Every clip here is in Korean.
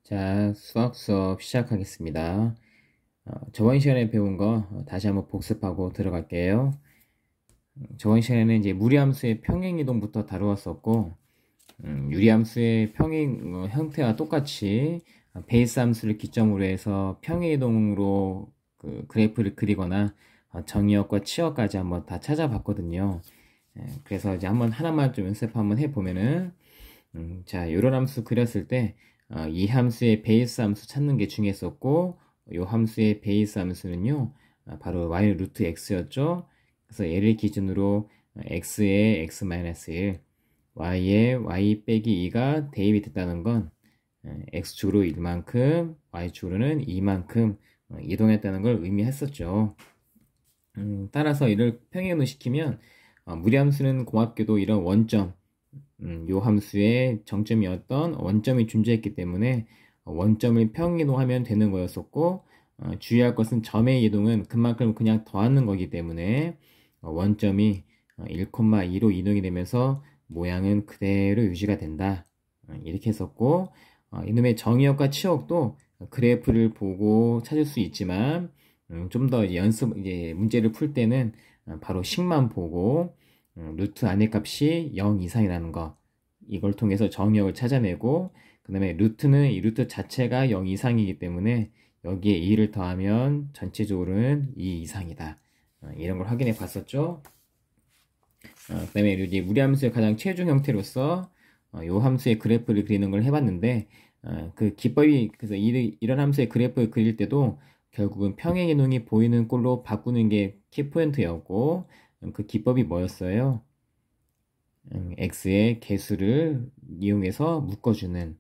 자, 수학 수업 시작하겠습니다. 저번 시간에 배운 거 다시 한번 복습하고 들어갈게요. 저번 시간에는 이제 무리함수의 평행이동부터 다루었었고, 유리함수의 평행 형태와 똑같이 베이스 함수를 기점으로 해서 평행이동으로 그 그래프를 그리거나 정의역과 치역까지 한번 다 찾아봤거든요. 그래서 이제 한번 하나만 좀 연습 한번 해보면은, 자, 이런 함수 그렸을 때, 이 함수의 베이스 함수 찾는 게 중요했었고, 이 함수의 베이스 함수는요, 바로 y 루트 x였죠. 그래서 얘를 기준으로 x의 x-1, y의 y 빼기 2가 대입이 됐다는 건 x축으로 1만큼, y축으로는 2만큼 이동했다는 걸 의미했었죠. 따라서 이를 평행으로 시키면 무리함수는 고맙게도 이런 원점, 요 함수의 정점이었던 원점이 존재했기 때문에 원점을 평이동하면 되는 거였었고, 주의할 것은 점의 이동은 그만큼 그냥 더하는 거기 때문에 원점이 1,2로 이동이 되면서 모양은 그대로 유지가 된다. 이렇게 했었고, 이놈의 정의역과 치역도 그래프를 보고 찾을 수 있지만 좀 더 연습 이제 문제를 풀 때는 바로 식만 보고 루트 안의 값이 0 이상이라는 거, 이걸 통해서 정의역을 찾아내고, 그 다음에 루트는 이 루트 자체가 0 이상이기 때문에 여기에 2를 더하면 전체적으로는 2 이상이다. 이런 걸 확인해 봤었죠. 그 다음에 이제 무리함수의 가장 최종 형태로서 이 함수의 그래프를 그리는 걸 해봤는데, 그 기법이, 그래서 이런 함수의 그래프를 그릴 때도 결국은 평행이동이 보이는 꼴로 바꾸는 게 키포인트였고, 그 기법이 뭐였어요? x의 개수를 이용해서 묶어주는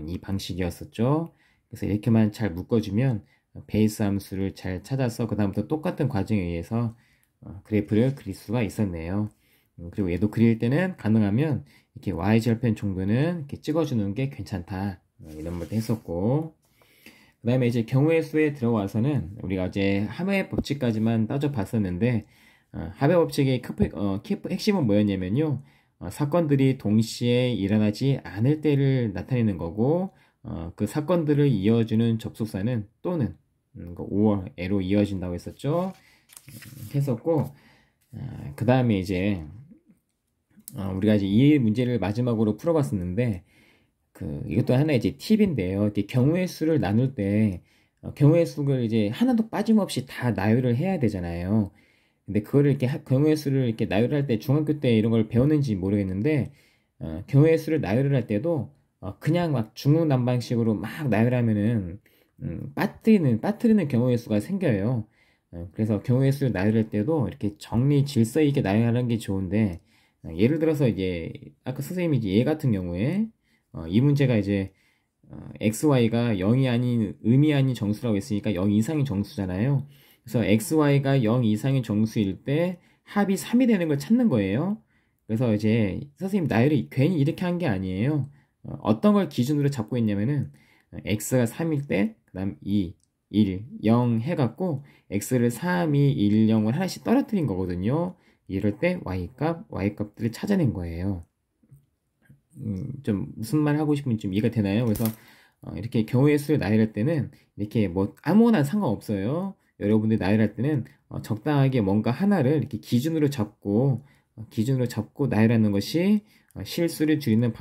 이 방식이었었죠. 그래서 이렇게만 잘 묶어주면 베이스 함수를 잘 찾아서 그 다음부터 똑같은 과정에 의해서 그래프를 그릴 수가 있었네요. 그리고 얘도 그릴 때는 가능하면 이렇게 y절편 정도는 이렇게 찍어주는 게 괜찮다, 이런 것도 했었고, 그 다음에 이제 경우의 수에 들어와서는 우리가 이제 하의 법칙까지만 따져봤었는데, 하의 법칙의 핵심은 뭐였냐면요, 사건들이 동시에 일어나지 않을 때를 나타내는 거고, 그 사건들을 이어주는 접속사는 또는 or로 이어진다고 했었죠. 했었고, 그 다음에 이제 우리가 이제 이 문제를 마지막으로 풀어봤었는데, 이것도 하나의 이제 팁인데요. 경우의 수를 나눌 때 경우의 수를 이제 하나도 빠짐없이 다 나열을 해야 되잖아요. 근데 그거를 이렇게 경우의 수를 이렇게 나열할 때 중학교 때 이런 걸 배웠는지 모르겠는데, 경우의 수를 나열을 할 때도 그냥 막 중구난방식으로 막 나열하면은 빠뜨리는 경우의 수가 생겨요. 그래서 경우의 수를 나열할 때도 이렇게 정리 질서 있게 나열하는 게 좋은데, 예를 들어서 이제 아까 선생님이 이제 얘 같은 경우에 이 문제가 이제 xy가 0이 아닌 의미 아닌 정수라고 했으니까 0 이상인 정수잖아요. 그래서 xy가 0 이상인 정수일 때 합이 3이 되는 걸 찾는 거예요. 그래서 이제 선생님 나열이 괜히 이렇게 한 게 아니에요. 어떤 걸 기준으로 잡고 있냐면은 x가 3일 때 그다음 2, 1, 0 해갖고 x를 3, 2, 1, 0을 하나씩 떨어뜨린 거거든요. 이럴 때 y값들을 찾아낸 거예요. 좀 무슨 말 하고 싶은지 좀 이해가 되나요? 그래서 이렇게 경우의 수를 나열할 때는 이렇게 뭐 아무거나 상관없어요. 여러분들 나열할 때는 적당하게 뭔가 하나를 이렇게 기준으로 잡고 나열하는 것이 실수를 줄이는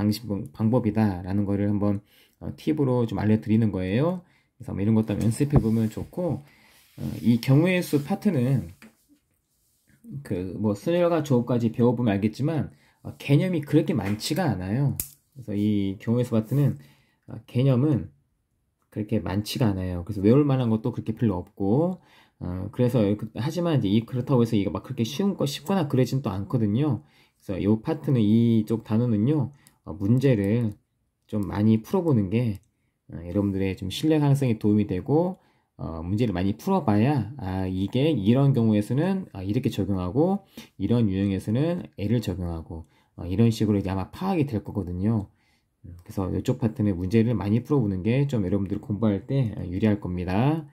방법이다라는 거를 한번 팁으로 좀 알려드리는 거예요. 그래서 뭐 이런 것도 한번 연습해 보면 좋고, 이 경우의 수 파트는 그 뭐 순열과 조업까지 배워보면 알겠지만 개념이 그렇게 많지가 않아요. 그래서 이 경우의 수 파트는 개념은 그렇게 많지가 않아요. 그래서 외울 만한 것도 그렇게 별로 없고, 그래서 하지만 이제 그렇다고 해서 이거 막 그렇게 쉽거나 그러진 또 않거든요. 그래서 이 파트는, 이쪽 단어는요, 문제를 좀 많이 풀어보는 게 여러분들의 좀 신뢰 가능성에 도움이 되고, 문제를 많이 풀어봐야 이게 이런 경우에서는 이렇게 적용하고, 이런 유형에서는 L을 적용하고, 이런 식으로 이제 아마 파악이 될 거거든요. 그래서 이쪽 파트는 문제를 많이 풀어보는 게 좀 여러분들 공부할 때 유리할 겁니다.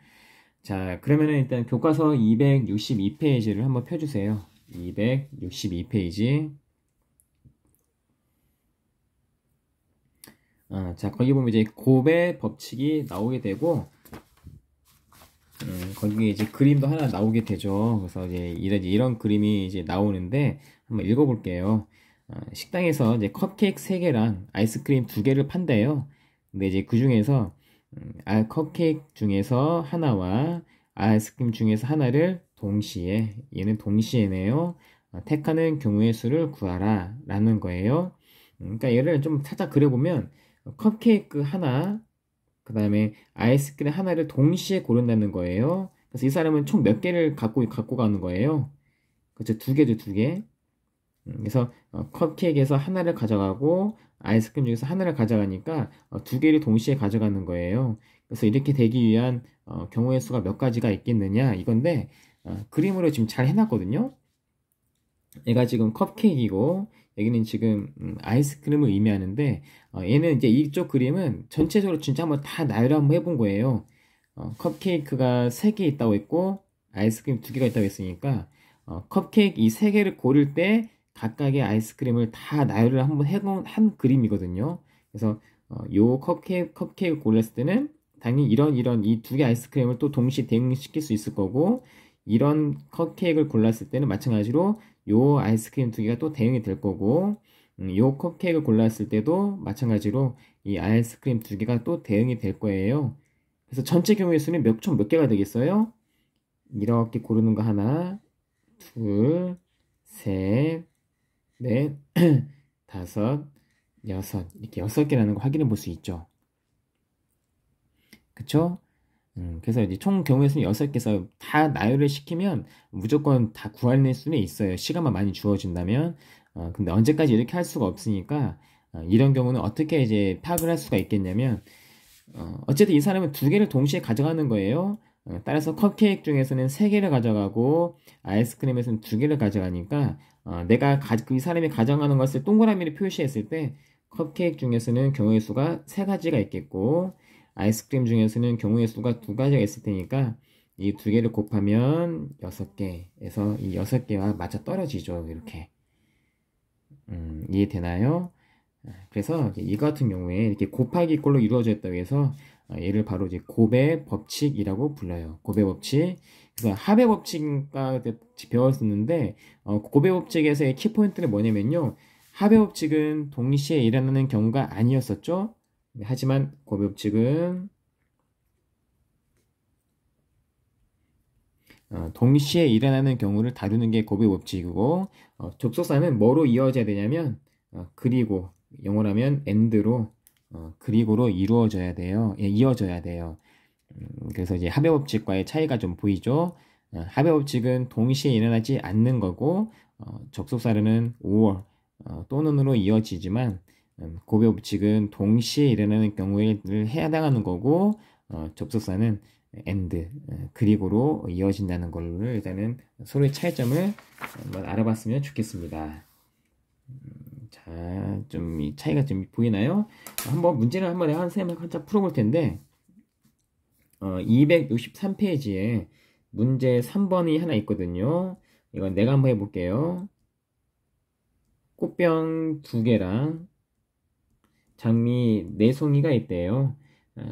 자, 그러면은 일단 교과서 262페이지를 한번 펴주세요. 262페이지. 자, 거기 보면 이제 곱의 법칙이 나오게 되고, 거기에 이제 그림도 하나 나오게 되죠. 그래서 이제 이런 그림이 이제 나오는데, 한번 읽어볼게요. 식당에서 이제 컵케이크 3개랑 아이스크림 2개를 판대요. 근데 이제 그 중에서, 컵케이크 중에서 하나와 아이스크림 중에서 하나를 동시에, 얘는 동시에네요. 택하는 경우의 수를 구하라. 라는 거예요. 그러니까 얘를 좀 살짝 그려보면, 컵케이크 하나, 그 다음에 아이스크림 하나를 동시에 고른다는 거예요. 그래서 이 사람은 총 몇 개를 갖고 가는 거예요. 그렇죠. 2개죠, 2개. 그래서 컵케이크에서 하나를 가져가고 아이스크림 중에서 하나를 가져가니까 2개를 동시에 가져가는 거예요. 그래서 이렇게 되기 위한 경우의 수가 몇 가지가 있겠느냐 이건데 그림으로 지금 잘 해놨거든요. 얘가 지금 컵케이크이고 여기는 지금 아이스크림을 의미하는데 얘는 이제 이쪽 그림은 전체적으로 진짜 한번 다 나열을 한번 해본 거예요. 컵케이크가 3개 있다고 했고 아이스크림 2개가 있다고 했으니까 컵케이크 이 3개를 고를 때 각각의 아이스크림을 다 나열을 한번 해본 한 그림이거든요. 그래서 요 컵케이크 골랐을 때는 당연히 이런 이 2개 아이스크림을 또 동시에 대응시킬 수 있을 거고 이런 컵케이크를 골랐을 때는 마찬가지로 요 아이스크림 2개가 또 대응이 될 거고 요 컵케이크를 골랐을 때도 마찬가지로 이 아이스크림 2개가 또 대응이 될 거예요. 그래서 전체 경우의 수는 총 몇 개가 되겠어요? 이렇게 고르는 거 하나, 둘, 셋, 넷, 다섯, 여섯 이렇게 6개라는 거 확인해 볼 수 있죠. 그쵸? 그래서 이제 총 경우의 수는 6개서 다 나열을 시키면 무조건 다 구할 수는 있어요. 시간만 많이 주어진다면. 근데 언제까지 이렇게 할 수가 없으니까, 이런 경우는 어떻게 이제 파악을 할 수가 있겠냐면, 어쨌든 이 사람은 2개를 동시에 가져가는 거예요. 따라서 컵케이크 중에서는 3개를 가져가고, 아이스크림에서는 2개를 가져가니까, 내가 이 사람이 가져가는 것을 동그라미를 표시했을 때, 컵케이크 중에서는 경우의 수가 3가지가 있겠고, 아이스크림 중에서는 경우의 수가 2가지가 있을 테니까 이 2개를 곱하면 6개에서 이 6개와 맞아 떨어지죠. 이렇게. 이해되나요? 그래서 이 같은 경우에 이렇게 곱하기 꼴로 이루어져 있다고 해서 얘를 바로 이제 곱의 법칙이라고 불러요. 곱의 법칙. 그래서 합의 법칙과 배웠었는데 곱의 법칙에서의 키포인트는 뭐냐면요. 합의 법칙은 동시에 일어나는 경우가 아니었었죠. 하지만 곱의 법칙은 동시에 일어나는 경우를 다루는 게 곱의 법칙이고 접속사는 뭐로 이어져야 되냐면 그리고 영어라면 and로 그리고로 이루어져야 돼요. 예, 이어져야 돼요. 그래서 이제 합의 법칙과의 차이가 좀 보이죠. 합의 법칙은 동시에 일어나지 않는 거고 접속사는 or 또는으로 이어지지만 곱의 법칙은 동시에 일어나는 경우에 해당하는 거고 접속사는 and 그리고로 이어진다는 걸로 일단은 서로의 차이점을 한번 알아봤으면 좋겠습니다. 자, 좀 이 차이가 좀 보이나요? 한번 문제를 한번 한 셈을 한참 풀어볼 텐데 263페이지에 문제 3번이 하나 있거든요. 이건 내가 한번 해볼게요. 꽃병 2개랑 장미 4송이가 있대요.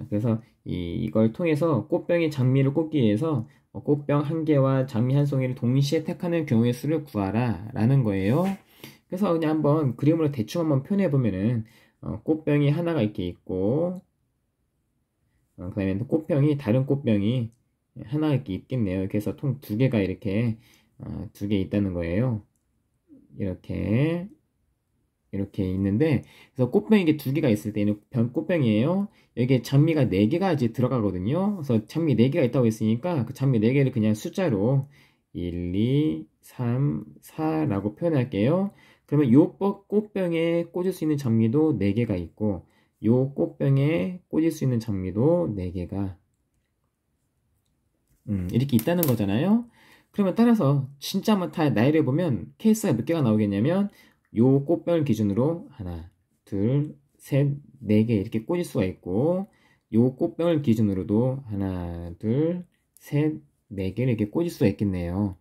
그래서 이걸 통해서 꽃병이 장미를 꽂기 위해서 꽃병 1개와 장미 1송이를 동시에 택하는 경우의 수를 구하라 라는 거예요. 그래서 그냥 한번 그림으로 대충 한번 표현해 보면은 꽃병이 하나가 이렇게 있고 그 다음에 꽃병이 다른 꽃병이 하나 이렇게 있겠네요. 그래서 통 2개가 이렇게 2개 있다는 거예요. 이렇게 있는데 그래서 꽃병이 이게 2개가 있을 때는 꽃병이에요. 여기에 장미가 4개가 이제 들어가거든요. 그래서 장미 4개가 있다고 했으니까 그 장미 4개를 그냥 숫자로 1, 2, 3, 4라고 표현할게요. 그러면 요 꽃병에 꽂을 수 있는 장미도 4개가 있고 요 꽃병에 꽂을 수 있는 장미도 4개가 이렇게 있다는 거잖아요. 그러면 따라서 진짜 한번 다 나열해 보면 케이스가 몇 개가 나오겠냐면 요 꽃병을 기준으로 하나, 둘, 셋, 4개 이렇게 꽂을 수가 있고 요 꽃병을 기준으로도 하나, 둘, 셋, 4개를 이렇게 꽂을 수가 있겠네요.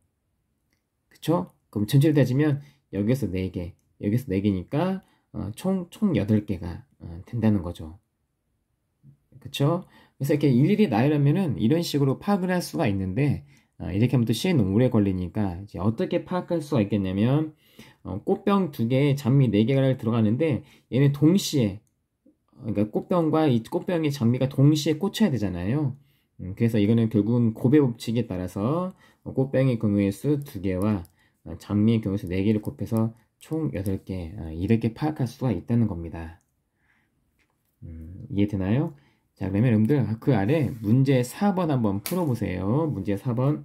그쵸? 그럼 전체를 따지면 여기서 4개, 여기서 4개니까 총 8개가 된다는 거죠. 그쵸? 그래서 이렇게 일일이 나열하면은 이런 식으로 파악을 할 수가 있는데, 이렇게 하면 또 시간이 오래 걸리니까 이제 어떻게 파악할 수가 있겠냐면, 꽃병 2개에 장미 4개가 들어가는데 얘는 동시에, 그러니까 꽃병과 이 꽃병의 장미가 동시에 꽂혀야 되잖아요. 그래서 이거는 결국은 곱의 법칙에 따라서 꽃병의 경우의 수 2개와 장미의 경우의 수 4개를 곱해서 총 8개, 이렇게 파악할 수가 있다는 겁니다. 이해되나요? 자, 그러면 여러분들 그 아래 문제 4번 한번 풀어보세요. 문제 4번.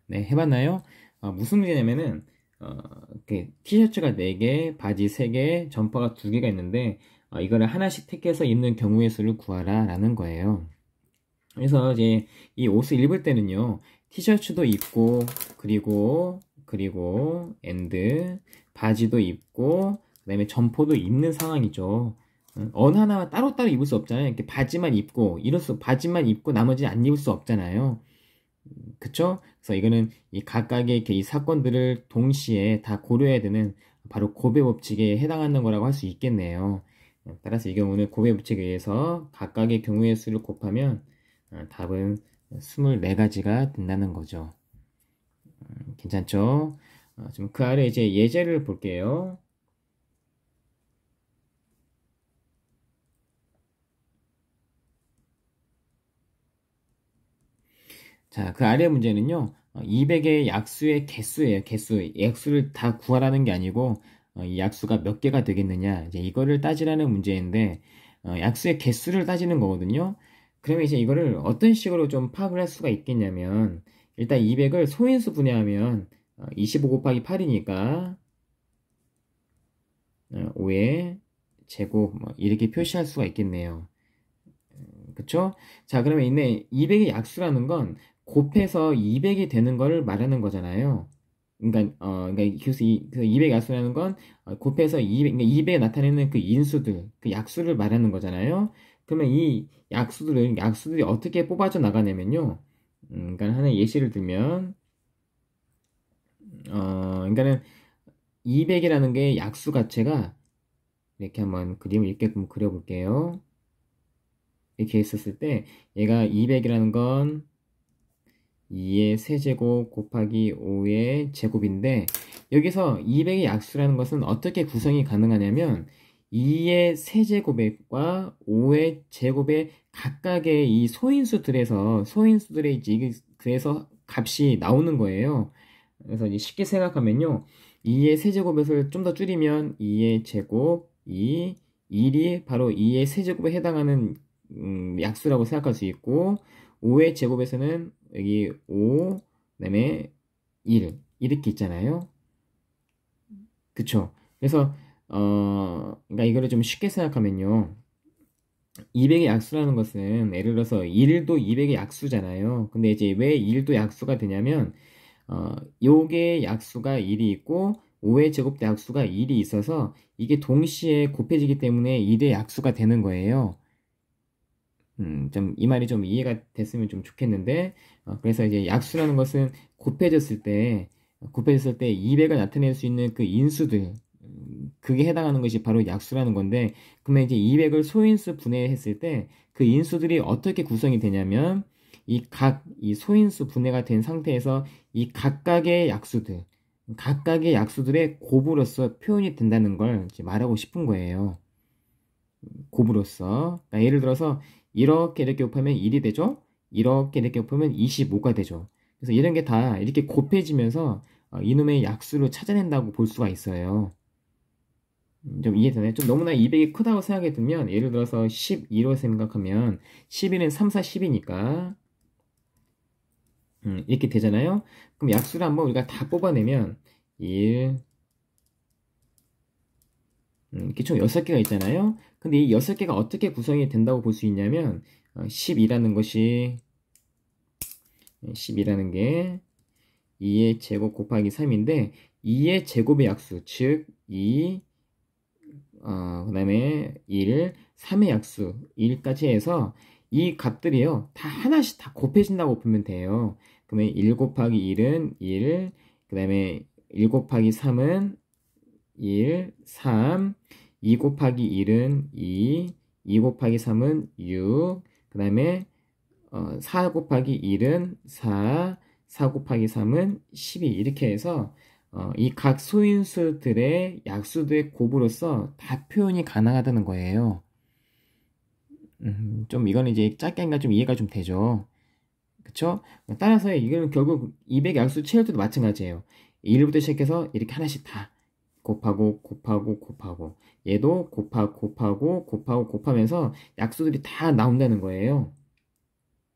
네, 해봤나요? 무슨 문제냐면은, 이렇게 티셔츠가 4개, 바지 3개, 점퍼가 2개가 있는데, 이거를 하나씩 택해서 입는 경우의 수를 구하라 라는 거예요. 그래서 이제 이 옷을 입을 때는요, 티셔츠도 입고, 그리고, 바지도 입고, 그 다음에 점퍼도 입는 상황이죠. 어느 하나 따로따로 입을 수 없잖아요. 이렇게 바지만 입고, 바지만 입고 나머지 안 입을 수 없잖아요. 그쵸? 그래서 이거는 이 각각의 이렇게 이 사건들을 동시에 다 고려해야 되는 바로 고배 법칙에 해당하는 거라고 할 수 있겠네요. 따라서 이 경우는 고배 법칙에 의해서 각각의 경우의 수를 곱하면 답은 24가지가 된다는 거죠. 괜찮죠? 지금 그 아래 이제 예제를 볼게요. 자, 그 아래 문제는요, 200의 약수의 개수예요. 개수. 약수를 다 구하라는 게 아니고, 이 약수가 몇 개가 되겠느냐. 이제 이거를 따지라는 문제인데, 약수의 개수를 따지는 거거든요. 그러면 이제 이거를 어떤 식으로 좀 파악을 할 수가 있겠냐면, 일단 200을 소인수 분해하면, 25 곱하기 8이니까, 5의 제곱, 뭐 이렇게 표시할 수가 있겠네요. 그쵸? 자, 그러면 이제 200의 약수라는 건 곱해서 200이 되는 걸 말하는 거잖아요. 그러니까 그래서 그 200 약수라는 건 곱해서 200, 그러니까 200에 나타내는 그 인수들, 그 약수를 말하는 거잖아요. 그러면 이 약수들이 어떻게 뽑아져 나가냐면요. 그러니까 하나의 예시를 들면, 그러니까는 200이라는 게 약수 가체가 이렇게 한번 그림을 이렇게 좀 그려볼게요. 이렇게 있었을 때 얘가 200이라는 건 2의 세제곱 곱하기 5의 제곱인데 여기서 200의 약수라는 것은 어떻게 구성이 가능하냐면 2의 세제곱과 5의 제곱의 각각의 이 소인수들의 이제 그래서 값이 나오는 거예요. 그래서 이제 쉽게 생각하면요. 2의 세제곱을 좀 더 줄이면 2의 제곱, 1이 바로 2의 세제곱에 해당하는 약수라고 생각할 수 있고 5의 제곱에서는 여기 5, 그다음에 1 이렇게 있잖아요. 그쵸? 그래서 그러니까 이거를 좀 쉽게 생각하면요. 200의 약수라는 것은 예를 들어서 1도 200의 약수잖아요. 근데 이제 왜 1도 약수가 되냐면 요게 약수가 1이 있고 5의 제곱대 약수가 1이 있어서 이게 동시에 곱해지기 때문에 1의 약수가 되는 거예요. 좀, 이 말이 좀 이해가 됐으면 좀 좋겠는데, 그래서 이제 약수라는 것은 곱해졌을 때 200을 나타낼 수 있는 그 인수들, 그게 해당하는 것이 바로 약수라는 건데, 그러면 이제 200을 소인수 분해했을 때, 그 인수들이 어떻게 구성이 되냐면, 이 소인수 분해가 된 상태에서 이 각각의 약수들의 곱으로서 표현이 된다는 걸 이제 말하고 싶은 거예요. 곱으로서. 그러니까 예를 들어서 이렇게 곱하면 1이 되죠. 이렇게 곱하면 25가 되죠. 그래서 이런 게 다 이렇게 곱해지면서 이놈의 약수를 찾아낸다고 볼 수가 있어요. 좀 이해되나요? 좀 너무나 200이 크다고 생각이 들면 예를 들어서 12로 생각하면 12는 3, 4, 10이니까 이렇게 되잖아요. 그럼 약수를 한번 우리가 다 뽑아내면 1 이렇게 총 6개가 있잖아요. 근데 이 6개가 어떻게 구성이 된다고 볼 수 있냐면 10이라는 것이 10이라는 게 2의 제곱 곱하기 3인데 2의 제곱의 약수 즉 2, 그 다음에 1, 3의 약수 1까지 해서 이 값들이요 다 하나씩 다 곱해진다고 보면 돼요. 그러면 1 곱하기 1은 1, 그 다음에 1 곱하기 3은 1, 3, 2 곱하기 1은 2, 2 곱하기 3은 6, 그 다음에 4 곱하기 1은 4, 4 곱하기 3은 12 이렇게 해서 이 각 소인수들의 약수들의 곱으로서 다 표현이 가능하다는 거예요. 좀 이거는 이제 짧게 하니까 좀 이해가 좀 되죠. 그쵸? 따라서 이거는 결국 200 약수 채울 때도 마찬가지예요. 1부터 시작해서 이렇게 하나씩 다 곱하고 곱하고 곱하고 얘도 곱하고 곱하면서 약수들이 다 나온다는 거예요.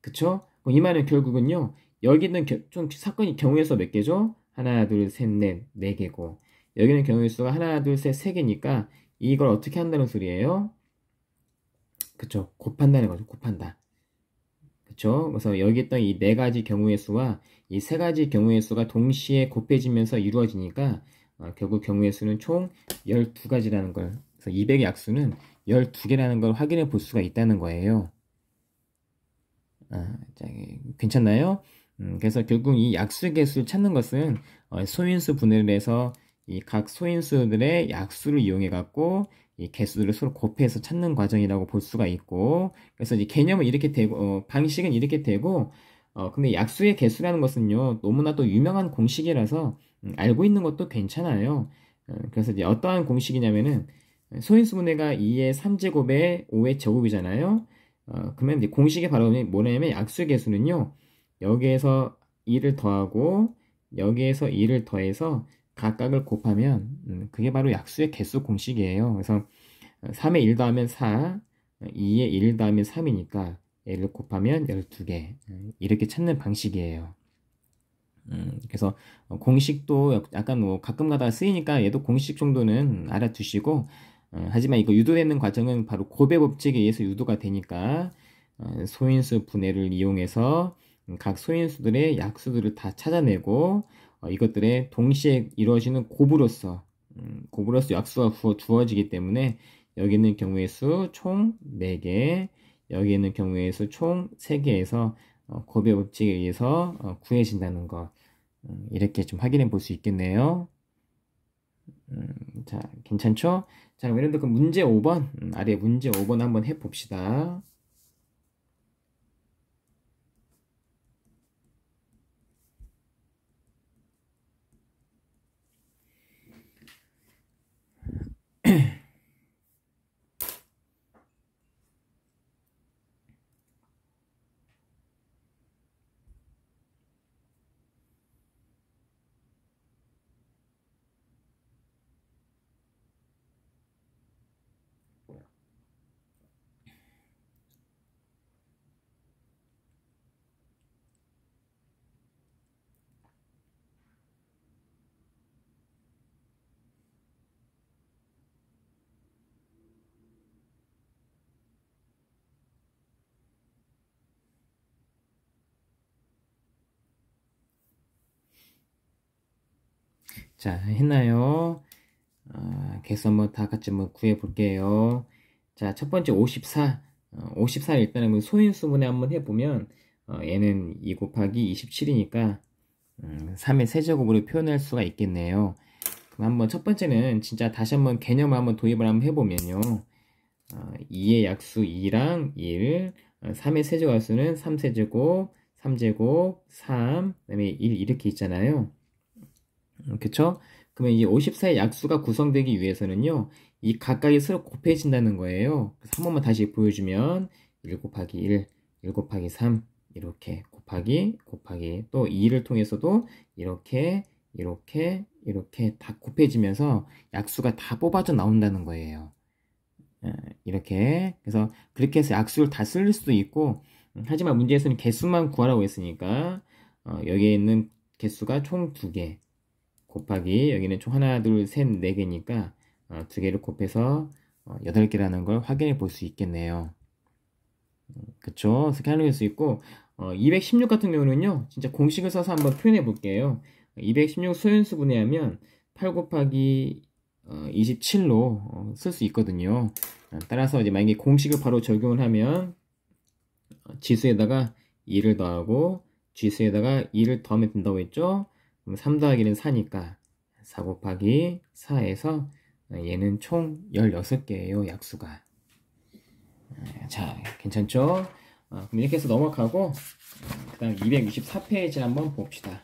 그쵸? 이 말은 결국은요. 여기는 좀 사건이 경우의 수가 몇 개죠? 하나, 둘, 셋, 넷, 네 개고 여기는 경우의 수가 하나, 둘, 셋, 세 개니까 이걸 어떻게 한다는 소리예요? 그쵸? 곱한다는 거죠. 곱한다. 그쵸? 그래서 여기 있던 이 네 가지 경우의 수와 이 세 가지 경우의 수가 동시에 곱해지면서 이루어지니까 결국 경우의 수는 총 12가지라는 걸, 그래서 200의 약수는 12개라는 걸 확인해 볼 수가 있다는 거예요. 자, 괜찮나요? 그래서 결국 이 약수 개수를 찾는 것은 소인수 분해를 해서 이 각 소인수들의 약수를 이용해 갖고 이 개수들을 서로 곱해서 찾는 과정이라고 볼 수가 있고, 그래서 이제 개념은 이렇게 되고 방식은 이렇게 되고, 근데 약수의 개수라는 것은요 너무나도 유명한 공식이라서 알고 있는 것도 괜찮아요. 그래서 이제 어떠한 공식이냐면은 소인수 분해가 2의 3제곱에 5의 제곱이잖아요. 그러면 이제 공식이 바로 뭐냐면 약수의 개수는요 여기에서 2를 더하고 여기에서 2를 더해서 각각을 곱하면 그게 바로 약수의 개수 공식이에요. 그래서 3에 1 더하면 4, 2에 1 더하면 3이니까 얘를 곱하면 12개 이렇게 찾는 방식이에요. 그래서 공식도 약간 뭐 가끔가다 쓰이니까 얘도 공식 정도는 알아두시고 하지만 이거 유도되는 과정은 바로 곱의 법칙에 의해서 유도가 되니까 소인수 분해를 이용해서 각 소인수들의 약수들을 다 찾아내고 이것들의 동시에 이루어지는 곱으로서 약수가 주어지기 때문에 여기 있는 경우의 수 총 4개, 여기 있는 경우의 수 총 3개에서 곱의 법칙에 의해서 구해진다는 것 이렇게 좀 확인해 볼 수 있겠네요. 자, 괜찮죠? 자, 그럼 여러분들 그 문제 5번 아래 문제 5번 한번 해봅시다. 자, 했나요? 개수 한번 다 같이 한번 구해 볼게요. 자, 첫 번째 54. 54를 일단은 소인수분해 한번 해보면 얘는 2 곱하기 27이니까 3의 세제곱으로 표현할 수가 있겠네요. 그럼 한번 첫 번째는 진짜 다시 한번 개념을 한번 도입을 한번 해보면요. 2의 약수 2랑 1, 3의 세제곱 약수는 3세제곱, 3제곱, 3, 그 다음에 1 이렇게 있잖아요. 그쵸? 그러면 이 54의 약수가 구성되기 위해서는요, 이 각각이 서로 곱해진다는 거예요. 그래서 한 번만 다시 보여주면, 1 곱하기 1, 1 곱하기 3, 이렇게 곱하기, 또 2를 통해서도 이렇게, 이렇게 다 곱해지면서 약수가 다 뽑아져 나온다는 거예요. 이렇게. 그래서 그렇게 해서 약수를 다 쓸 수도 있고, 하지만 문제에서는 개수만 구하라고 했으니까 여기에 있는 개수가 총 2개 곱하기 여기는 총 하나, 둘, 셋, 4개니까 2개를 곱해서 8개라는 걸 확인해 볼 수 있겠네요. 그쵸? 그렇게 활용할 수 있고 216 같은 경우는요 진짜 공식을 써서 한번 표현해 볼게요. 216 소연수 분해하면 8 곱하기 27로 쓸 수 있거든요. 따라서 이제 만약에 공식을 바로 적용을 하면 지수에다가 2를 더하고 지수에다가 2를 더하면 된다고 했죠. 그럼 3 더하기는 4니까 4 곱하기 4에서 얘는 총 16개예요 약수가. 자, 괜찮죠? 그럼 이렇게 해서 넘어가고 그 다음 264페이지 한번 봅시다.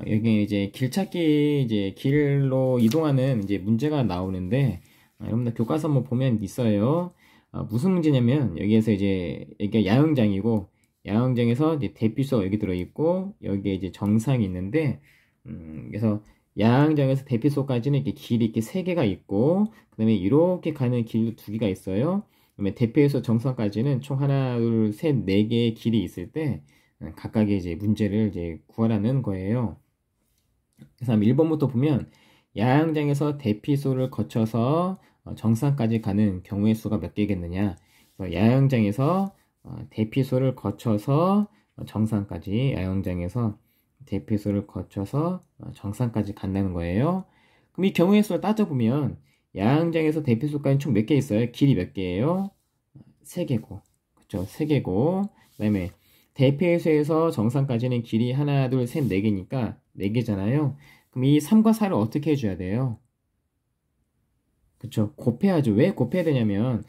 여기 이제 길찾기 이제 길로 이동하는 이제 문제가 나오는데 여러분들 교과서 한번 보면 있어요. 무슨 문제냐면 여기에서 이제 여기가 야영장이고 야영장에서 이제 대피소가 여기 들어있고 여기에 이제 정상이 있는데 그래서 야영장에서 대피소까지는 이렇게 길이 이렇게 3개가 있고 그 다음에 이렇게 가는 길도 2개가 있어요. 그다음에 대피소 정상까지는 총 하나, 둘, 셋, 4개의 길이 있을 때 각각의 이제 문제를 이제 구하라는 거예요. 그래서 1번부터 보면 야영장에서 대피소를 거쳐서 정상까지 가는 경우의 수가 몇 개겠느냐. 그래서 야영장에서 대피소를 거쳐서 정상까지 야영장에서 대피소를 거쳐서 정상까지 간다는 거예요. 그럼 이 경우의 수를 따져보면 야영장에서 대피소까지 총 몇 개 있어요? 길이 몇 개예요? 3개고. 그쵸? 3개고. 그 다음에 대피소에서 정상까지는 길이 하나, 둘, 셋, 4개니까 4개잖아요. 그럼 이 3과 4를 어떻게 해줘야 돼요? 그쵸? 곱해야죠. 왜 곱해야 되냐면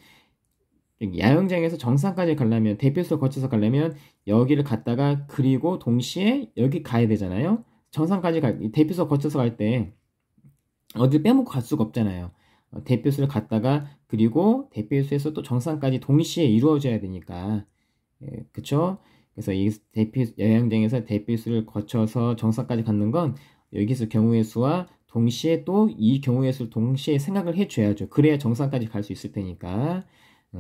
야영장에서 정상까지 가려면 대피소 거쳐서 가려면 여기를 갔다가 그리고 동시에 여기 가야 되잖아요. 정상까지 대피소 거쳐서 갈 때 어딜 빼먹고 갈 수가 없잖아요. 대피소를 갔다가 그리고 대피소에서 또 정상까지 동시에 이루어져야 되니까 그쵸? 그래서 이 야영장에서 대피소를 거쳐서 정상까지 가는 건 여기서 경우의 수와 동시에 또 이 경우의 수를 동시에 생각을 해줘야죠. 그래야 정상까지 갈 수 있을 테니까.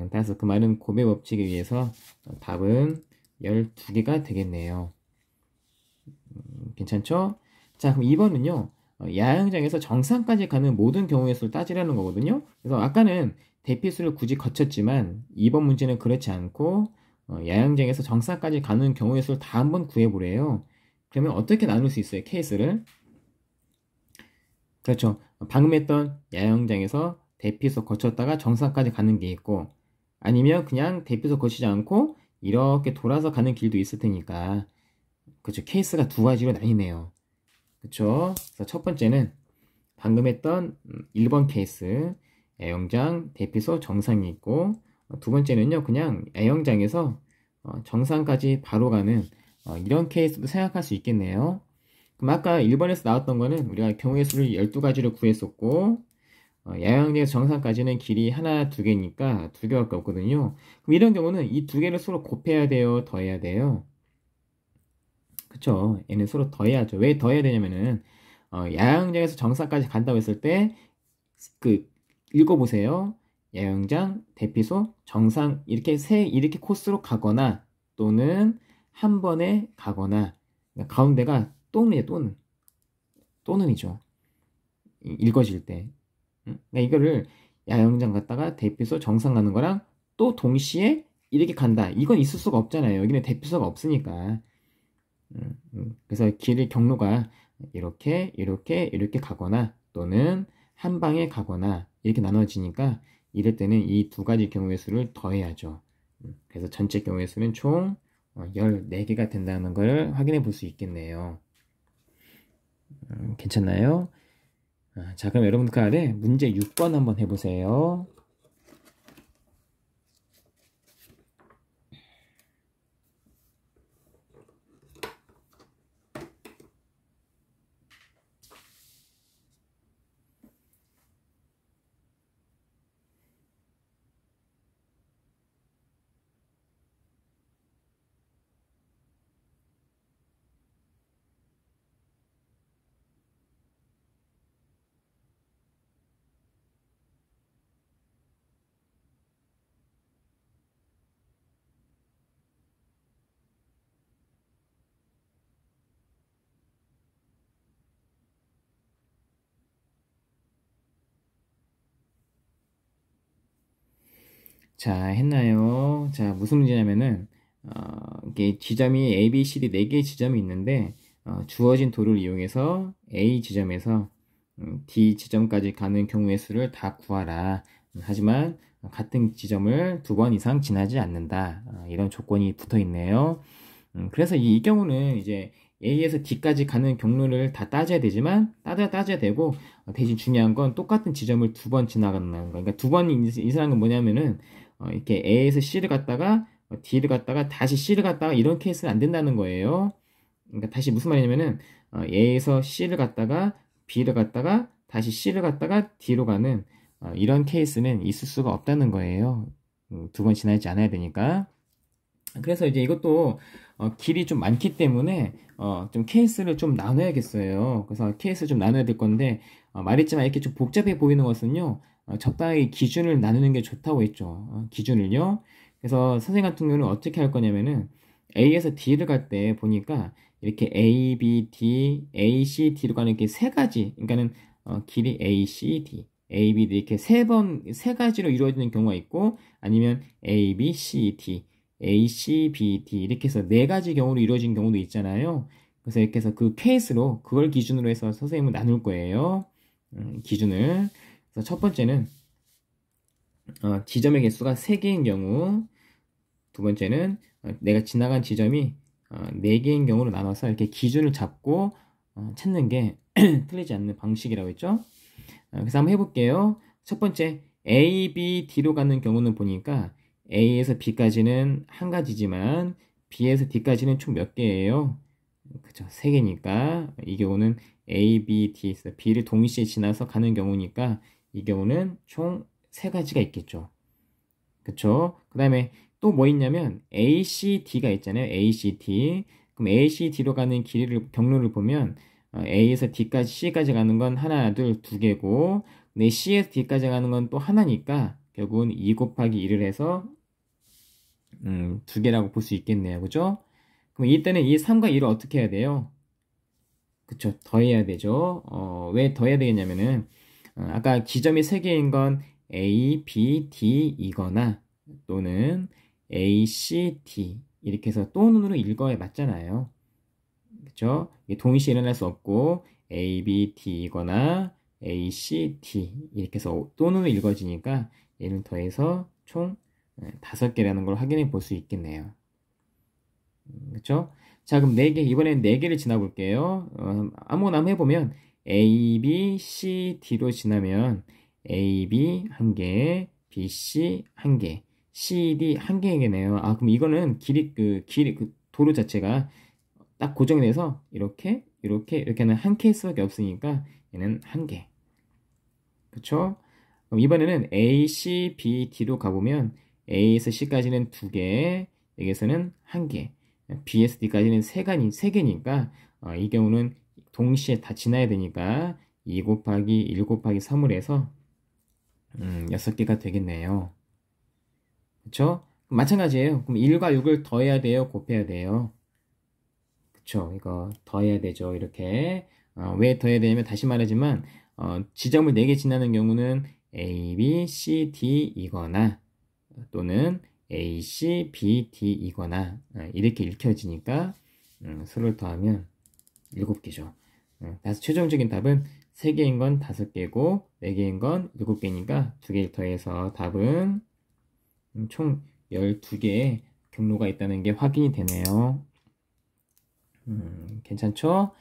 따라서 그 말은 곱의 법칙에 의해서 답은 12개가 되겠네요. 괜찮죠? 자, 그럼 2번은요. 야영장에서 정상까지 가는 모든 경우의 수를 따지려는 거거든요. 그래서 아까는 대피소를 굳이 거쳤지만 2번 문제는 그렇지 않고 야영장에서 정상까지 가는 경우의 수를 다 한번 구해보래요. 그러면 어떻게 나눌 수 있어요? 케이스를? 그렇죠. 방금 했던 야영장에서 대피소 거쳤다가 정상까지 가는 게 있고 아니면 그냥 대피소 거치지 않고 이렇게 돌아서 가는 길도 있을 테니까 그렇죠. 케이스가 2가지로 나뉘네요. 그렇죠. 그래서 첫 번째는 방금 했던 1번 케이스 야영장 대피소 정상이 있고 두 번째는요 그냥 야영장에서 정상까지 바로 가는 이런 케이스도 생각할 수 있겠네요. 그럼 아까 1번에서 나왔던 거는 우리가 경우의 수를 12가지로 구했었고 야영장에서 정상까지는 길이 하나, 2개니까 2개밖에 없거든요. 그럼 이런 경우는 이 2개를 서로 곱해야 돼요? 더해야 돼요? 그쵸. 얘는 서로 더해야죠. 왜 더해야 되냐면은 야영장에서 정상까지 간다고 했을 때 그 읽어보세요. 야영장, 대피소, 정상 이렇게 코스로 가거나 또는 한 번에 가거나 그러니까 가운데가 또는이죠. 읽어질 때. 그러니까 이거를 야영장 갔다가 대피소 정상 가는 거랑 또 동시에 이렇게 간다. 이건 있을 수가 없잖아요. 여기는 대피소가 없으니까. 그래서 길의 경로가 이렇게 가거나 또는 한 방에 가거나 이렇게 나눠지니까 이럴 때는 이 2가지 경우의 수를 더해야죠. 그래서 전체 경우의 수는 총 14개가 된다는 걸 확인해 볼 수 있겠네요. 괜찮나요? 자, 그럼 여러분들 그 아래 문제 6번 한번 해보세요. 자, 했나요? 자, 무슨 문제냐면은, 이게 지점이 A, B, C, D 4개의 지점이 있는데, 주어진 도를 이용해서 A 지점에서 D 지점까지 가는 경우의 수를 다 구하라. 하지만 같은 지점을 2번 이상 지나지 않는다. 이런 조건이 붙어 있네요. 그래서 이 경우는 이제 A에서 D까지 가는 경로를 다 따져야 되지만 따져야 되고 대신 중요한 건 똑같은 지점을 2번 지나가는 거. 그러니까 2번 이상한 건 뭐냐면은 이렇게 A에서 C를 갔다가 D를 갔다가 다시 C를 갔다가 이런 케이스는 안 된다는 거예요. 그러니까 다시 무슨 말이냐면은 A에서 C를 갔다가 B를 갔다가 다시 C를 갔다가 D로 가는 이런 케이스는 있을 수가 없다는 거예요. 2번 지나지 않아야 되니까. 그래서 이제 이것도 길이 좀 많기 때문에 좀 케이스를 좀 나눠야겠어요. 그래서 케이스 좀 나눠야 될 건데 말했지만 이렇게 좀 복잡해 보이는 것은요. 적당히 기준을 나누는 게 좋다고 했죠. 기준을요. 그래서 선생님 같은 경우는 어떻게 할 거냐면은 A에서 D를 갈 때 보니까 이렇게 A, B, D, A, C, D로 가는 이렇게 세 가지, 그러니까는 길이 A, C, D, A, B, D 이렇게 세 가지로 이루어지는 경우가 있고 아니면 A, B, C, D A, C, B, D 이렇게 해서 4가지 경우로 이루어진 경우도 있잖아요. 그래서 이렇게 해서 그 케이스로 그걸 기준으로 해서 선생님은 나눌 거예요. 기준을. 그래서 첫 번째는 지점의 개수가 3개인 경우, 두 번째는 내가 지나간 지점이 4개인 경우로 나눠서 이렇게 기준을 잡고 찾는 게 틀리지 않는 방식이라고 했죠. 그래서 한번 해볼게요. 첫 번째 A, B, D로 가는 경우는 보니까 A에서 B까지는 한 가지지만 B에서 D까지는 총 몇 개예요? 그쵸, 3개니까 이 경우는 A, B, D에서 B를 동시에 지나서 가는 경우니까 이 경우는 총 3가지가 있겠죠. 그쵸? 그 다음에 또 뭐 있냐면 A, C, D가 있잖아요. A, C, D. 그럼 A, C, D로 가는 경로를 보면 A에서 D까지, C까지 가는 건 하나, 둘, 2개고 근데 C에서 D까지 가는 건 또 하나니까 결국은 2 곱하기 1을 해서 2개라고 볼 수 있겠네요. 그죠? 그럼 이때는 이 3과 1을 어떻게 해야 돼요? 그쵸, 더해야 되죠. 왜 더해야 되겠냐면은 아까 지점이 3개인 건 A, B, D 이거나 또는 A, C, D 이렇게 해서 또는으로 읽어야 맞잖아요. 그쵸? 이게 동시에 일어날 수 없고 A, B, D 이거나 A, C, D 이렇게 해서 또는으로 읽어지니까 얘를 더해서 총 5개라는 걸 확인해 볼 수 있겠네요. 그쵸? 자, 그럼 4개, 이번엔 4개를 지나 볼게요. 아무거나 한번 해보면 A, B, C, D로 지나면 A, B 1개, B, C 1개, C, D 1개겠네요. 그럼 이거는 도로 자체가 딱 고정이 돼서 이렇게는 한 케이스밖에 없으니까 얘는 1개. 그쵸? 그럼 이번에는 A, C, B, D로 가보면 A에서 C까지는 2개, 여기에서는 1개, B에서 D까지는 3개니까 이 경우는 동시에 다 지나야 되니까 2 곱하기 1 곱하기 3을 해서 6개가 되겠네요. 그쵸? 마찬가지예요. 그럼 1과 6을 더해야 돼요? 곱해야 돼요? 그쵸? 이거 더해야 되죠. 이렇게. 왜 더해야 되냐면 다시 말하지만 지점을 4개 지나는 경우는 A, B, C, D 이거나 또는 A, C, B, D 이거나 이렇게 읽혀지니까 서로를 더하면 7개죠. 그래서 최종적인 답은 3개인 건 5개고 4개인 건 7개니까 2개를 더해서 답은 총 12개의 경로가 있다는 게 확인이 되네요. 괜찮죠?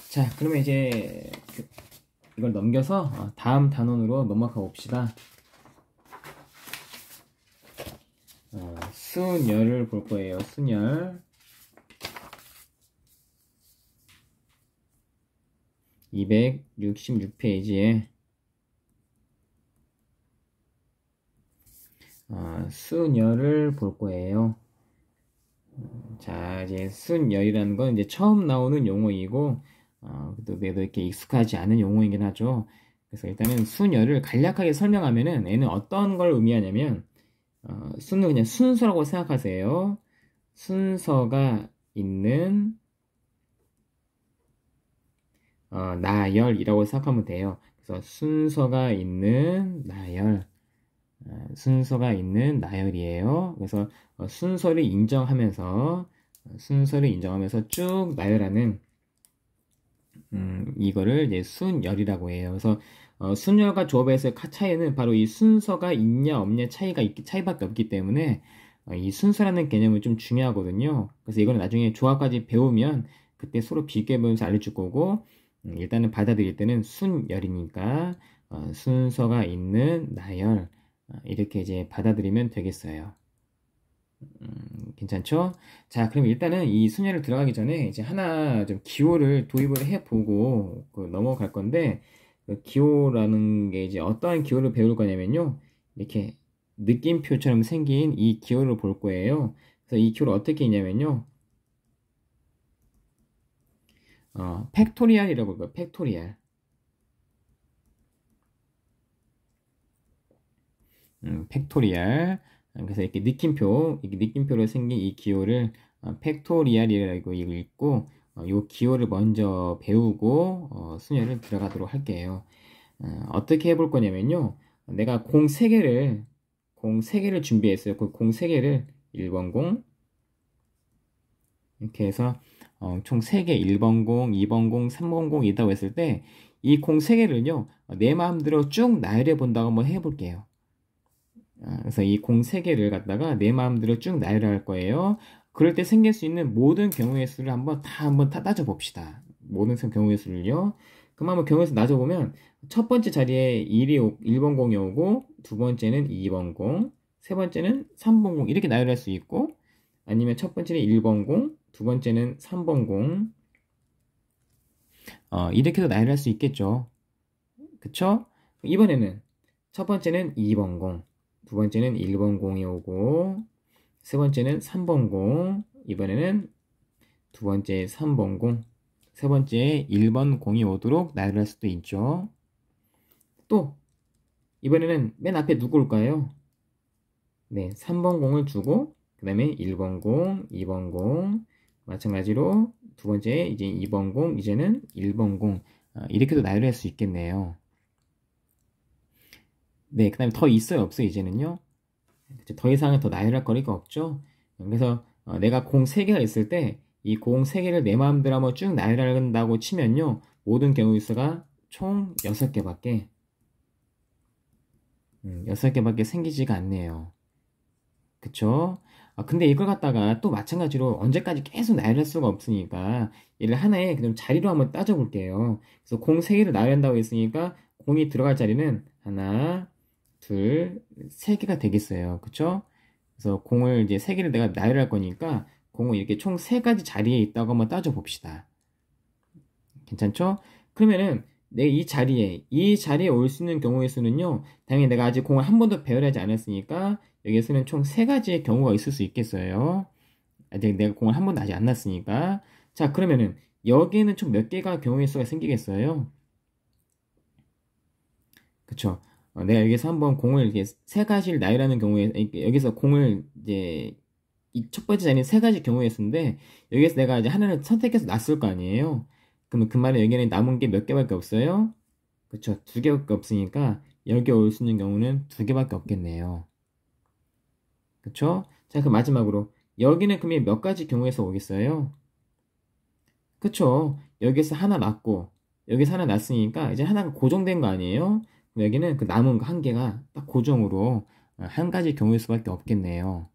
자, 그러면 이제 이걸 넘겨서 다음 단원으로 넘어가 봅시다. 순열을 볼 거예요. 순열 266페이지에 순열을 볼 거예요. 자, 이제 순열이라는 건 이제 처음 나오는 용어이고 그래도 이렇게 익숙하지 않은 용어이긴 하죠. 그래서 일단은 순열을 간략하게 설명하면은 얘는 어떤 걸 의미하냐면 순은 그냥 순서라고 생각하세요. 순서가 있는 나열이라고 생각하면 돼요. 그래서 순서가 있는 나열. 순서가 있는 나열이에요. 그래서 순서를 인정하면서 쭉 나열하는 이거를 이제 순열이라고 해요. 그래서 순열과 조합에서의 차이는 바로 이 순서가 있냐 없냐 차이밖에 없기 때문에 이 순서라는 개념은 좀 중요하거든요. 그래서 이거는 나중에 조합까지 배우면 그때 서로 비교해보면서 알려줄 거고, 일단은 받아들일 때는 순열이니까 순서가 있는 나열, 이렇게 이제 받아들이면 되겠어요. 괜찮죠? 자, 그럼 일단은 이 순열을 들어가기 전에 이제 하나 좀 기호를 도입을 해보고 넘어갈 건데, 그 기호라는 게 이제 어떠한 기호를 배울 거냐면요, 이렇게 느낌표처럼 생긴 이 기호를 볼 거예요. 그래서 이 기호를 어떻게 했냐면요, 팩토리얼이라고 볼까요? 팩토리얼. 팩토리얼. 그래서 이렇게 느낌표로 생긴 이 기호를 팩토리얼이라고 읽고, 이 기호를 먼저 배우고 순열을 들어가도록 할게요. 어떻게 해볼 거냐면요, 내가 공 3개를 준비했어요. 그 공 3개를 1번 공 이렇게 해서 총 3개, 1번 공, 2번 공, 3번 공이 있다고 했을 때 이 공 3개를요 내 마음대로 쭉 나열해 본다고 한번 해볼게요. 그래서 이 공 3개를 갖다가 내 마음대로 쭉 나열할 거예요. 그럴 때 생길 수 있는 모든 경우의 수를 한번 따져 봅시다. 모든 경우의 수를요. 그럼 한번 경우의 수 따져보면 첫 번째 자리에 1번 공이 오고, 두 번째는 2번 공, 세 번째는 3번 공, 이렇게 나열할 수 있고, 아니면 첫 번째는 1번 공, 두 번째는 3번 공, 이렇게도 나열할 수 있겠죠. 그쵸? 이번에는 첫 번째는 2번 공, 두 번째는 1번 공이 오고, 세 번째는 3번 공, 이번에는 두 번째 3번 공, 세 번째 1번 공이 오도록 나열할 수도 있죠. 또 이번에는 맨 앞에 누구 올까요? 네, 3번 공을 주고, 그 다음에 1번 공, 2번 공, 마찬가지로 두 번째 이제 2번 공, 이제는 1번 공, 이렇게도 나열할 수 있겠네요. 네, 그 다음에 더 있어요, 없어요, 이제는요? 더 이상은 더 나열할 거리가 없죠? 그래서 내가 공 3개가 있을 때 이 공 3개를 내 마음대로 한번 쭉 나열한다고 치면요, 모든 경우의 수가 총 6개밖에 6개밖에 생기지가 않네요. 그쵸? 근데 이걸 갖다가 또 마찬가지로 언제까지 계속 나열할 수가 없으니까 얘를 하나의 그냥 자리로 한번 따져볼게요. 그래서 공 3개를 나열한다고 했으니까 공이 들어갈 자리는 하나, 둘, 3개가 되겠어요. 그쵸? 그래서 공을 이제 3개를 내가 나열할 거니까 공을 이렇게 총 3가지 자리에 있다고 한번 따져봅시다. 괜찮죠? 그러면은 내 이 자리에 올 수 있는 경우의 수는요, 당연히 내가 아직 공을 한 번도 배열하지 않았으니까 여기에서는 총 3가지의 경우가 있을 수 있겠어요. 아직 내가 공을 한 번도 아직 안 났으니까. 자, 그러면은 여기에는 총 몇 개가 경우의 수가 생기겠어요? 그쵸? 내가 여기서 한번 공을 이렇게 3가지를 나열하는 경우에, 여기서 공을 이제 이 첫 번째 자리는 3가지 경우의 수인데, 여기서 내가 이제 하나를 선택해서 놨을 거 아니에요? 그러면 그 말은 여기는 남은 게 몇 개밖에 없어요? 그쵸? 2개밖에 없으니까 여기 올 수 있는 경우는 2개밖에 없겠네요. 그쵸? 자, 그럼 마지막으로 여기는 그러면 몇 가지 경우에서 오겠어요? 그쵸? 여기서 하나 났고 여기서 하나 났으니까 이제 하나가 고정된 거 아니에요? 그럼 여기는 그 남은 거 한 개가 딱 고정으로 한 가지 경우일 수밖에 없겠네요.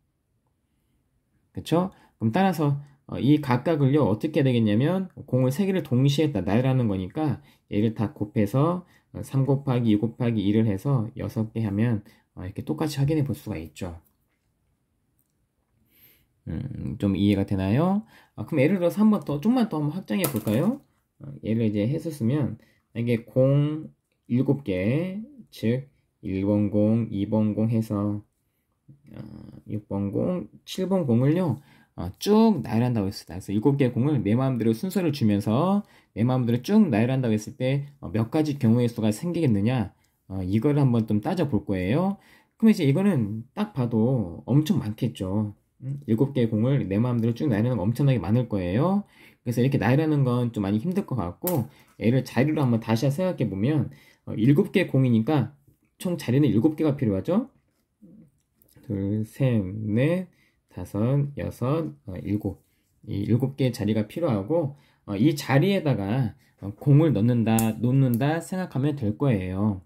그쵸? 그럼 따라서 이 각각을요 어떻게 해야 되겠냐면, 공을 3개를 동시에 나열하는 거니까 얘를 다 곱해서 3 곱하기 2 곱하기 2를 해서 6개 하면 이렇게 똑같이 확인해 볼 수가 있죠. 좀 이해가 되나요? 그럼 예를 들어서 한번 더, 좀만 더 한번 확장해 볼까요? 얘를 이제 했었으면, 이게 공 7개, 즉 1번 공, 2번 공 해서 6번 공, 7번 공을요 쭉 나열한다고 했습니다. 그래서 7개의 공을 내 마음대로 순서를 주면서 내 마음대로 쭉 나열한다고 했을 때 몇 가지 경우의 수가 생기겠느냐, 이거를 한번 좀 따져 볼 거예요. 그럼 이제 이거는 딱 봐도 엄청 많겠죠. 7개의 공을 내 마음대로 쭉 나열하는 거 엄청나게 많을 거예요. 그래서 이렇게 나열하는 건 좀 많이 힘들 것 같고, 얘를 자리로 한번 다시 생각해 보면 7개의 공이니까 총 자리는 7개가 필요하죠. 둘, 셋, 넷, 다섯, 여섯, 일곱. 이 7개의 자리가 필요하고, 이 자리에다가 공을 놓는다 생각하면 될 거예요.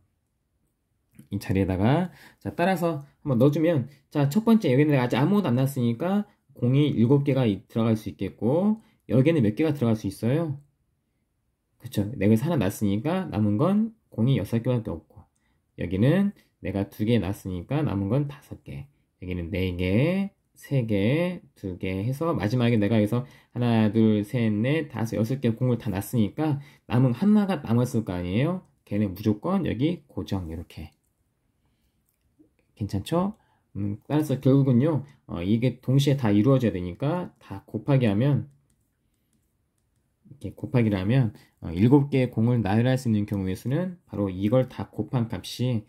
이 자리에다가, 자, 따라서 한번 넣어주면, 자, 첫 번째, 여기는 아직 아무것도 안 났으니까, 공이 7개가 들어갈 수 있겠고, 여기는 몇 개가 들어갈 수 있어요? 그쵸. 내가 하나 났으니까, 남은 건 공이 6개밖에 없고, 여기는 내가 2개 났으니까, 남은 건 5개. 여기는 4개, 3개, 2개 해서, 마지막에 내가 여기서 하나, 둘, 셋, 넷, 다섯, 6개 공을 다 났으니까, 남은 하나가 남았을 거 아니에요? 걔는 무조건 여기 고정, 이렇게. 괜찮죠? 따라서 결국은요, 이게 동시에 다 이루어져야 되니까 다 곱하기 하면, 이렇게 곱하기를 하면, 7개의 공을 나열할 수 있는 경우의 수는 바로 이걸 다 곱한 값이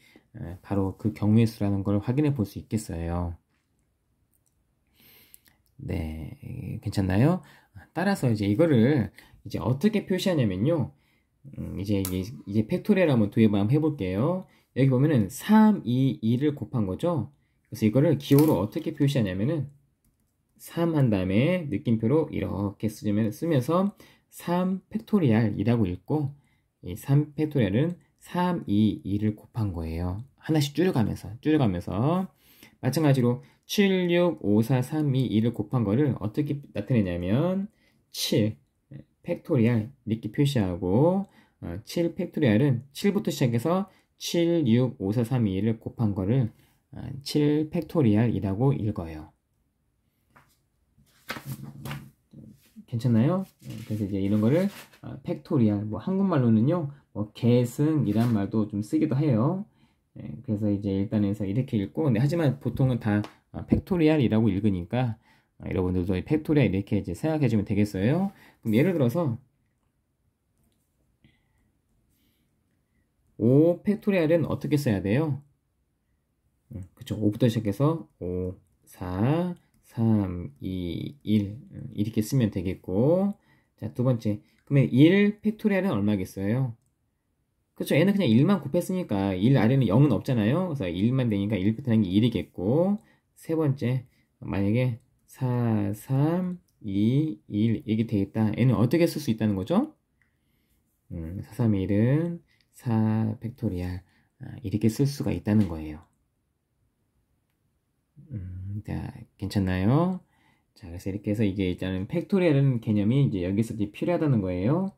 바로 그 경우의 수라는 걸 확인해 볼 수 있겠어요. 네, 괜찮나요? 따라서 이제 이거를 이제 어떻게 표시하냐면요, 이제 팩토리얼 한번 도입을 한번 해볼게요. 여기 보면은 3, 2, 2를 곱한 거죠. 그래서 이거를 기호로 어떻게 표시하냐면은 3 한 다음에 느낌표로 이렇게 쓰면서 3 팩토리얼이라고 읽고 이 3 팩토리얼은 3, 2, 2를 곱한 거예요. 하나씩 줄여가면서 마찬가지로 7, 6, 5, 4, 3, 2, 2를 곱한 거를 어떻게 나타내냐면 7 팩토리얼 이렇게 표시하고 7 팩토리얼은 7부터 시작해서 7, 6, 5, 4, 3, 2, 1을 곱한 거를 7 팩토리얼이라고 읽어요. 괜찮나요? 그래서 이제 이런 거를 팩토리얼, 뭐 한국말로는요, 뭐 계승이란 말도 좀 쓰기도 해요. 그래서 이제 일단에서 이렇게 읽고, 근데 하지만 보통은 다 팩토리얼이라고 읽으니까 여러분들도 팩토리얼 이렇게 이제 생각해 주면 되겠어요. 그럼 예를 들어서 5 팩토리얼은 어떻게 써야 돼요? 그쵸. 5부터 시작해서 5, 4, 3, 2, 1 이렇게 쓰면 되겠고, 자, 두 번째. 그러면 1 팩토리얼은 얼마겠어요? 그쵸. 얘는 그냥 1만 곱했으니까 1 아래는 0은 없잖아요. 그래서 1만 되니까 1 팩토리얼은 1이겠고, 세 번째. 만약에 4, 3, 2, 1 이렇게 되겠다. 얘는 어떻게 쓸 수 있다는 거죠? 4, 3, 1은 4 팩토리얼 이렇게 쓸 수가 있다는 거예요. 자, 괜찮나요? 자, 그래서 이렇게 해서 이게 일단은 팩토리얼은 개념이 이제 여기서 이제 필요하다는 거예요.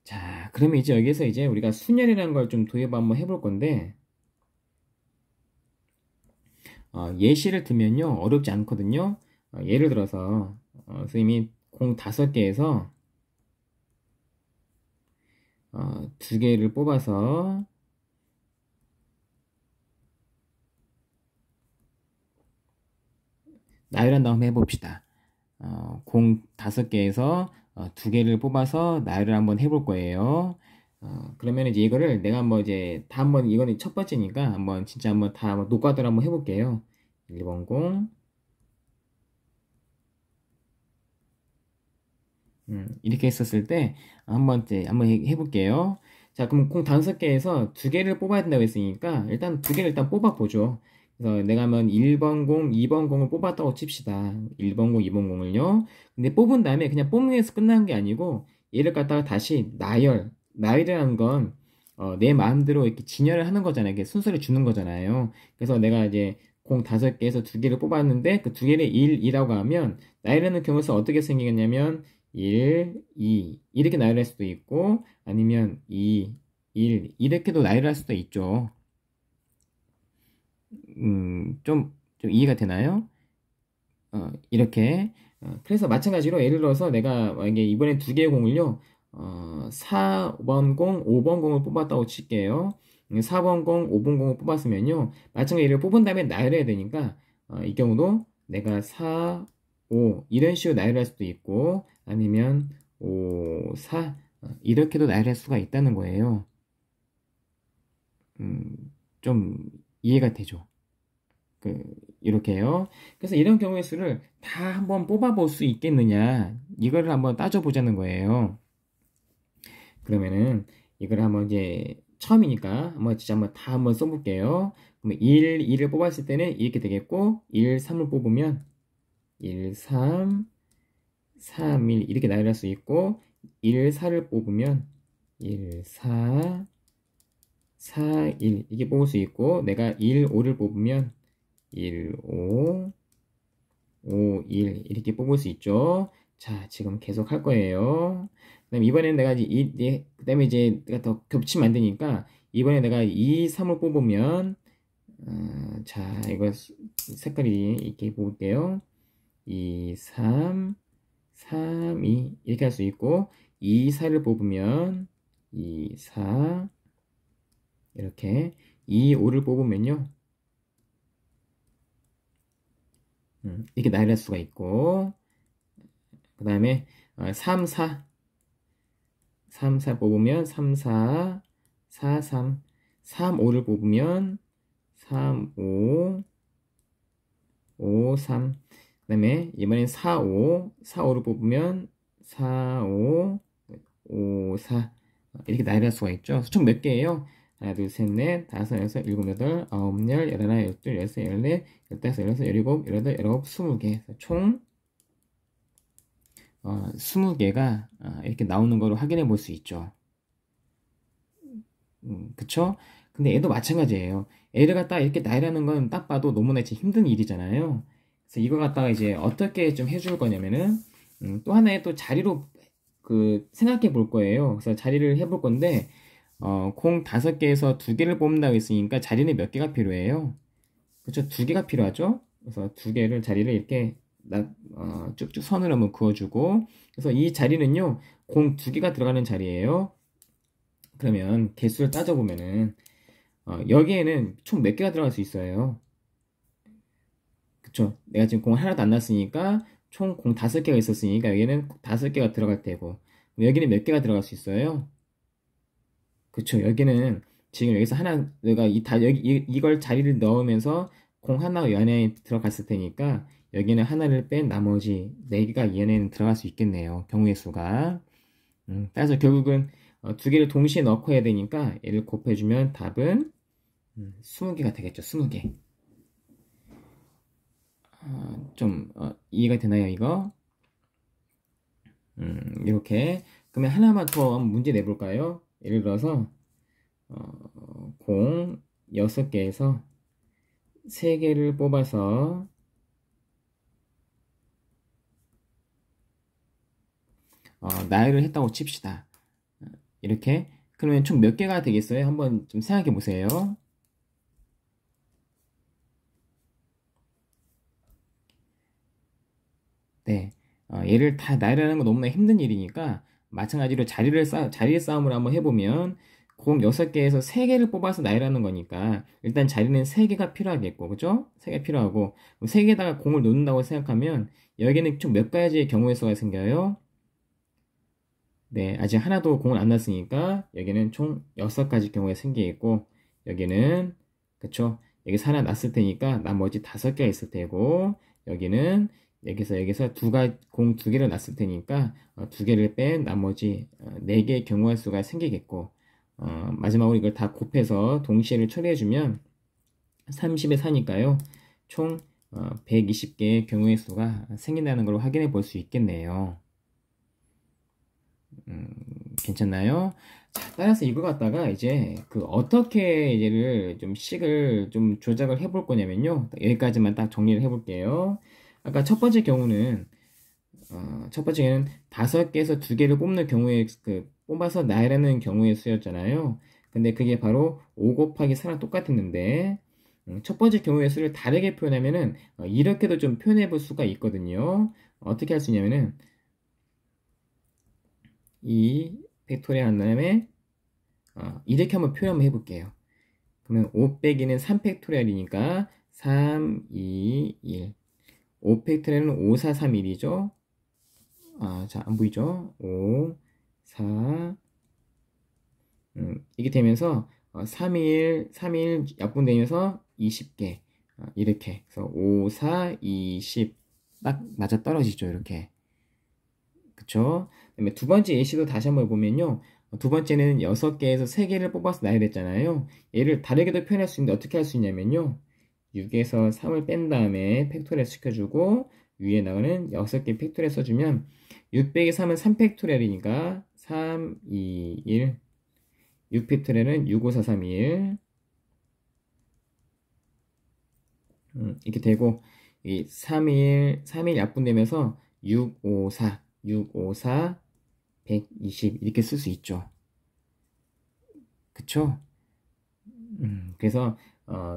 자, 그러면 이제 여기서 이제 우리가 순열이라는 걸 좀 도입 한번 해볼 건데, 예시를 들면요, 어렵지 않거든요. 예를 들어서, 선생님이 공 5개에서, 2개를 뽑아서, 나열한 다음에 해봅시다. 공 5개에서 2개를 뽑아서 나열을 한번 해볼 거예요. 그러면 이제 이거를 내가 한번 이제 다 한번 이거는 첫 번째니까 한번 진짜 한번 다 노가다로 한번 해볼게요. 1번 공. 이렇게 했었을 때 한번 해볼게요. 자, 그럼 공 5개에서 2개를 뽑아야 된다고 했으니까 일단 2개를 일단 뽑아보죠. 그래서 내가 한번 1번 공, 2번 공을 뽑았다고 칩시다. 1번 공, 2번 공을요. 근데 뽑은 다음에 그냥 뽑는 에서 끝난 게 아니고 얘를 갖다가 다시 나열이라는 건 내 마음대로 이렇게 진열을 하는 거잖아요. 이게 순서를 주는 거잖아요. 그래서 내가 이제 공 5개에서 2개를 뽑았는데 그 2개를 1, 2라고 하면 나열하는 경우에서 어떻게 생기겠냐면 1, 2 이렇게 나열할 수도 있고 아니면 2, 1 이렇게도 나열할 수도 있죠. 좀 이해가 되나요? 이렇게. 그래서 마찬가지로 예를 들어서 내가 만약에 이번에 2개의 공을요, 4번 공, 5번 공을 뽑았다고 칠게요. 4번 공, 5번 공을 뽑았으면요, 마찬가지로 뽑은 다음에 나열해야 되니까, 이 경우도 내가 4, 5, 이런 식으로 나열할 수도 있고, 아니면 5, 4, 이렇게도 나열할 수가 있다는 거예요. 좀 이해가 되죠? 이렇게요. 그래서 이런 경우의 수를 다 한번 뽑아볼 수 있겠느냐, 이거를 한번 따져보자는 거예요. 그러면은 이걸 한번 이제 처음이니까 한번 진짜 한번 다 한번 써볼게요. 그러면 1, 2를 뽑았을 때는 이렇게 되겠고 1, 3을 뽑으면 1, 3, 3, 1 이렇게 나열할 수 있고 1, 4를 뽑으면 1, 4, 4, 1 이렇게 뽑을 수 있고 내가 1, 5를 뽑으면 1, 5, 5, 1 이렇게 뽑을 수 있죠. 자, 지금 계속 할 거예요. 그다음에 이번에는 내가 그다음에 이제 내가 더 겹치면 안 되니까 이번에 내가 2, 3을 뽑으면 자, 이거 색깔이 이렇게 뽑을게요. 2, 3, 3, 2 이렇게 할 수 있고 2, 4를 뽑으면 2, 4 이렇게 2, 5를 뽑으면요. 이렇게 나열할 수가 있고 그 다음에 3, 4 3, 4 뽑으면 3, 4 4, 3 3, 5를 뽑으면 3, 5 5, 3 그 다음에 이번엔 4, 5 4, 5를 뽑으면 4, 5 5, 4 이렇게 나열할 수가 있죠. 총 몇 개예요? 하나, 둘, 셋, 넷, 다섯, 여섯, 일곱, 여덟, 아홉, 열, 열하나, 열둘, 열셋, 열넷, 열다섯, 열여섯, 열일곱, 열여덟, 열아홉, 20개. 총 20개가 이렇게 나오는 거를 확인해 볼 수 있죠. 그쵸? 근데 얘도 마찬가지예요. 얘를 갖다가 이렇게 나열하는 건 딱 봐도 너무나 이제 힘든 일이잖아요. 그래서 이거 갖다가 이제 어떻게 좀 해줄 거냐면은 또 하나의 또 자리로 생각해 볼 거예요. 그래서 자리를 해볼 건데 공 5개에서 2개를 뽑는다고 했으니까 자리는 몇 개가 필요해요? 그렇죠? 2개가 필요하죠? 그래서 2개를 자리를 이렇게 쭉쭉 선으로 한번 그어주고 그래서 이 자리는요 공 2개가 들어가는 자리예요. 그러면 개수를 따져보면은 여기에는 총 몇 개가 들어갈 수 있어요? 그쵸? 내가 지금 공 하나도 안 났으니까 총 공 5개가 있었으니까 여기는 5개가 들어갈 테고 여기는 몇 개가 들어갈 수 있어요? 그쵸? 여기는 지금 여기서 하나 내가 이걸 자리를 넣으면서 공 하나가 이 안에 들어갔을 테니까 여기는 하나를 뺀 나머지 4개가 이 안에는 들어갈 수 있겠네요. 경우의 수가. 따라서 결국은 2개를 동시에 넣고 해야 되니까 얘를 곱해주면 답은 20개가 되겠죠. 20개. 좀 이해가 되나요 이거? 이렇게 그러면 하나만 더 문제 내볼까요? 예를 들어서 공 6개에서 3개를 뽑아서 나열을 했다고 칩시다. 이렇게 그러면 총 몇 개가 되겠어요? 한번 좀 생각해 보세요. 네, 얘를 다 나열하는 건 너무나 힘든 일이니까 마찬가지로 자리 싸움을 한번 해보면 공 6개에서 3개를 뽑아서 나열하는 거니까 일단 자리는 3개가 필요하겠고 그죠? 3개 필요하고 3개에다가 공을 놓는다고 생각하면 여기는 총 몇 가지의 경우의 수가 생겨요? 네, 아직 하나도 공을 안 났으니까 여기는 총 6가지 경우가 생기겠고 여기는 그쵸? 여기서 하나 났을 테니까 나머지 5개가 있을 테고 여기는 여기서 공 2개를 났을 테니까 2개를 뺀 나머지 4개의 경우의 수가 생기겠고 마지막으로 이걸 다 곱해서 동시에를 처리해주면 30의 4니까요 총 120개의 경우의 수가 생긴다는 걸 확인해 볼 수 있겠네요. 괜찮나요? 자, 따라서 이거 갖다가 이제 어떻게 얘를 좀 식을 좀 조작을 해볼 거냐면요. 여기까지만 딱 정리를 해볼게요. 아까 첫 번째 경우는 첫 번째는 5개에서 2개를 뽑는 경우에 뽑아서 나열하는 경우의 수였잖아요. 근데 그게 바로 5 곱하기 4랑 똑같았는데 첫 번째 경우의 수를 다르게 표현하면은 이렇게도 좀 표현해 볼 수가 있거든요. 어떻게 할 수 있냐면은 2 팩토리얼 한 다음에 이렇게 한번 표현 한번 해볼게요. 그러면 5 빼기는 3 팩토리얼이니까 3, 2, 1 5 팩토리얼은 5, 4, 3, 1이죠. 자, 안 보이죠? 5, 4 이게 되면서 3, 1, 3, 1 약분되면서 20개 이렇게 그래서 5, 4, 20 딱 맞아 떨어지죠. 이렇게 그쵸? 그다음에 두 번째 예시도 다시 한번 보면요. 두 번째는 6개에서 3개를 뽑아서 나야 됐잖아요. 얘를 다르게도 표현할 수 있는데 어떻게 할 수 있냐면요. 6에서 3을 뺀 다음에 팩토리얼 시켜주고 위에 나오는 6개 팩토리얼 써주면 6 빼기 3은 3팩토리얼이니까 3, 2, 1 6 팩토리얼은 6, 5, 4, 3, 2, 1 이렇게 되고 이 3, 1, 3, 1 약분되면서 6, 5, 4, 6, 5, 4, 120 이렇게 쓸 수 있죠. 그쵸? 그래서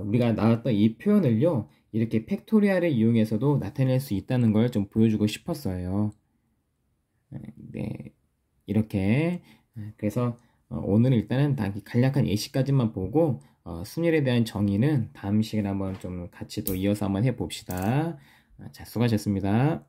우리가 나왔던 이 표현을요 이렇게 팩토리얼을 이용해서도 나타낼 수 있다는 걸 좀 보여주고 싶었어요. 네, 이렇게 그래서 오늘은 일단은 간략한 예시까지만 보고 순열에 대한 정의는 다음 시간에 한번 좀 같이 또 이어서 한번 해봅시다. 자, 수고하셨습니다.